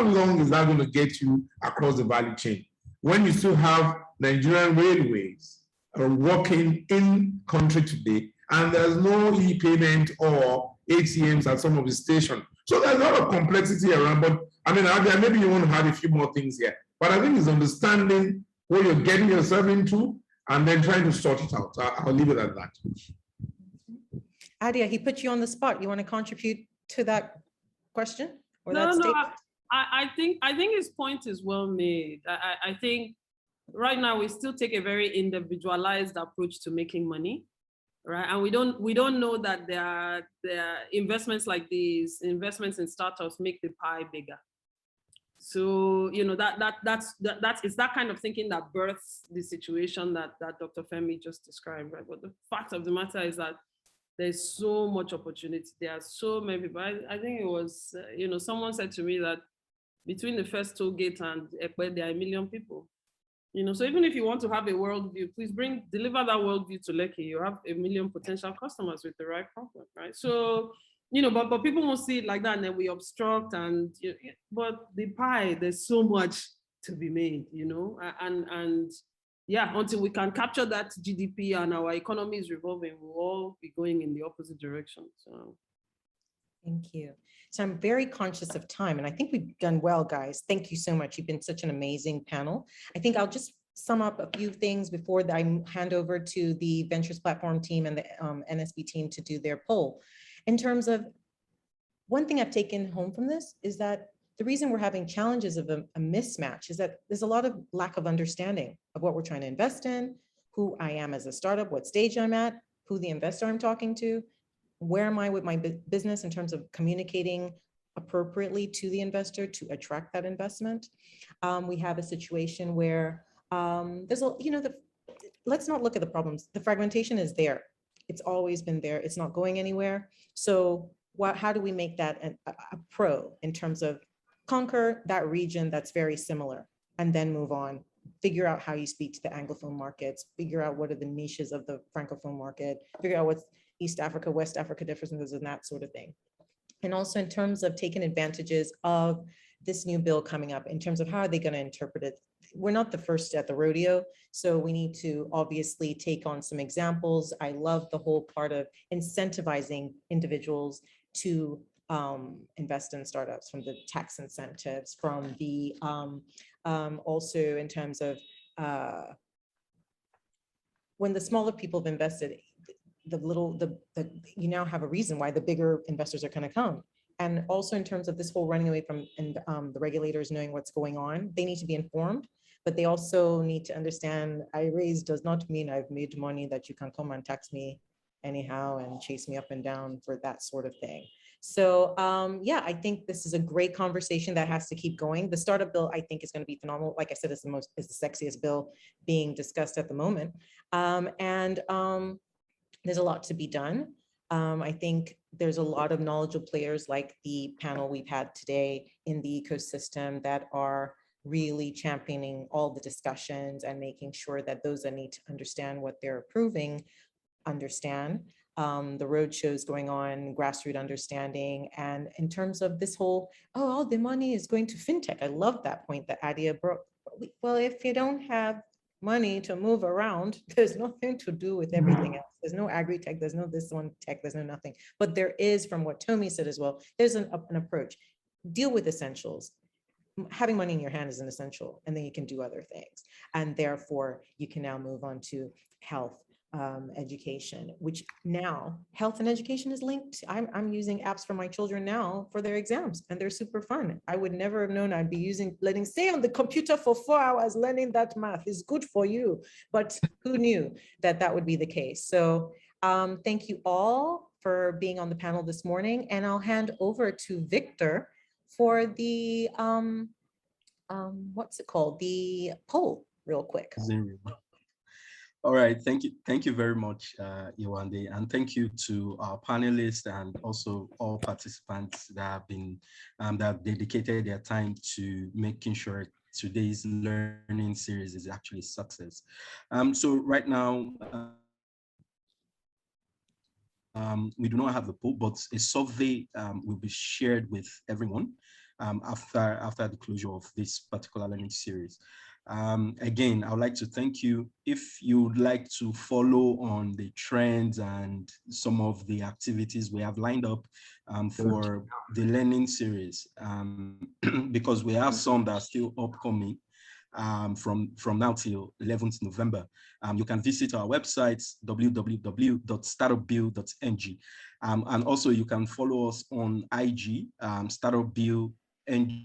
long is that going to get you across the value chain, when you still have Nigerian railways working in country today, and there's no e-payment or ATMs at some of the stations? So there's a lot of complexity around, but I mean, maybe you want to add a few more things here, but I think it's understanding what you're getting yourself into and then trying to sort it out. I'll leave it at that. Adia, he put you on the spot. You want to contribute to that question? Or No, that statement? I think his point is well made. I think right now we still take a very individualized approach to making money, right? And we don't know that there are investments like these, investments in startups, make the pie bigger. So it's that kind of thinking that births the situation that Dr. Femi just described, right? But the fact of the matter is that there's so much opportunity. There are so many people. I think it was, someone said to me that between the first toll gate and Ekpe, there are 1 million people. So even if you want to have a worldview, please deliver that worldview to Lekki. You have 1 million potential customers with the right problem, right? So, but people won't see it like that, and then we obstruct, but the pie, there's so much to be made, and yeah, until we can capture that GDP and our economy is revolving, we'll all be going in the opposite direction. So Thank you. So I'm very conscious of time, and I think we've done well, guys. Thank you so much. You've been such an amazing panel. I think I'll just sum up a few things before I hand over to the Ventures Platform team and the NSB team to do their poll. In terms of, one thing I've taken home from this is that the reason we're having challenges of a mismatch is that there's a lot of lack of understanding of what we're trying to invest in, who I am as a startup, what stage I'm at, who the investor I'm talking to, where am I with my business in terms of communicating appropriately to the investor to attract that investment. We have a situation where there's a, let's not look at the problems. The fragmentation is there. It's always been there. It's not going anywhere. So how do we make that a pro in terms of conquer that region that's very similar and then move on, figure out how you speak to the Anglophone markets, figure out what are the niches of the Francophone market, figure out what's East Africa, West Africa differences and that sort of thing. And also in terms of taking advantages of this new bill coming up, in terms of how are they going to interpret it? We're not the first at the rodeo, so we need to obviously take on some examples. I love the whole part of incentivizing individuals to invest in startups, from the tax incentives, from the also in terms of when the smaller people have invested, you now have a reason why the bigger investors are going to come. And also in terms of this whole running away from the regulators knowing what's going on, they need to be informed, but they also need to understand I raised does not mean I've made money that you can come and tax me anyhow and chase me up and down for that sort of thing. So yeah, I think this is a great conversation that has to keep going. The startup bill, I think, is going to be phenomenal. Like I said, it's the sexiest bill being discussed at the moment. There's a lot to be done. I think there's a lot of knowledgeable players like the panel we've had today in the ecosystem that are really championing all the discussions and making sure that those that need to understand what they're approving understand. The road shows going on, grassroots understanding. And in terms of this whole, all the money is going to fintech. I love that point that Adia brought. Well, if you don't have money to move around, there's nothing to do with everything else. There's no agri-tech, there's no this one tech, there's no nothing. But there is, from what Tomi said as well, there's an approach. Deal with essentials. Having money in your hand is an essential, and then you can do other things. And therefore, you can now move on to health, education, which now health and education is linked. I'm using apps for my children now for their exams, and they're super fun. I would never have known I'd be stay on the computer for 4 hours learning that math is good for you, but who knew that would be the case? So thank you all for being on the panel this morning, and I'll hand over to Victor for the what's it called, the poll real quick. All right, thank you very much, Yewande, and thank you to our panelists and also all participants that have been that have dedicated their time to making sure today's learning series is actually a success. So right now, we do not have the poll, but a survey will be shared with everyone after the closure of this particular learning series. Again, I would like to thank you. If you would like to follow on the trends and some of the activities we have lined up for the learning series, because we have some that are still upcoming from now till 11th November. You can visit our website, www.startupbillng. And also you can follow us on IG, startupbillng, and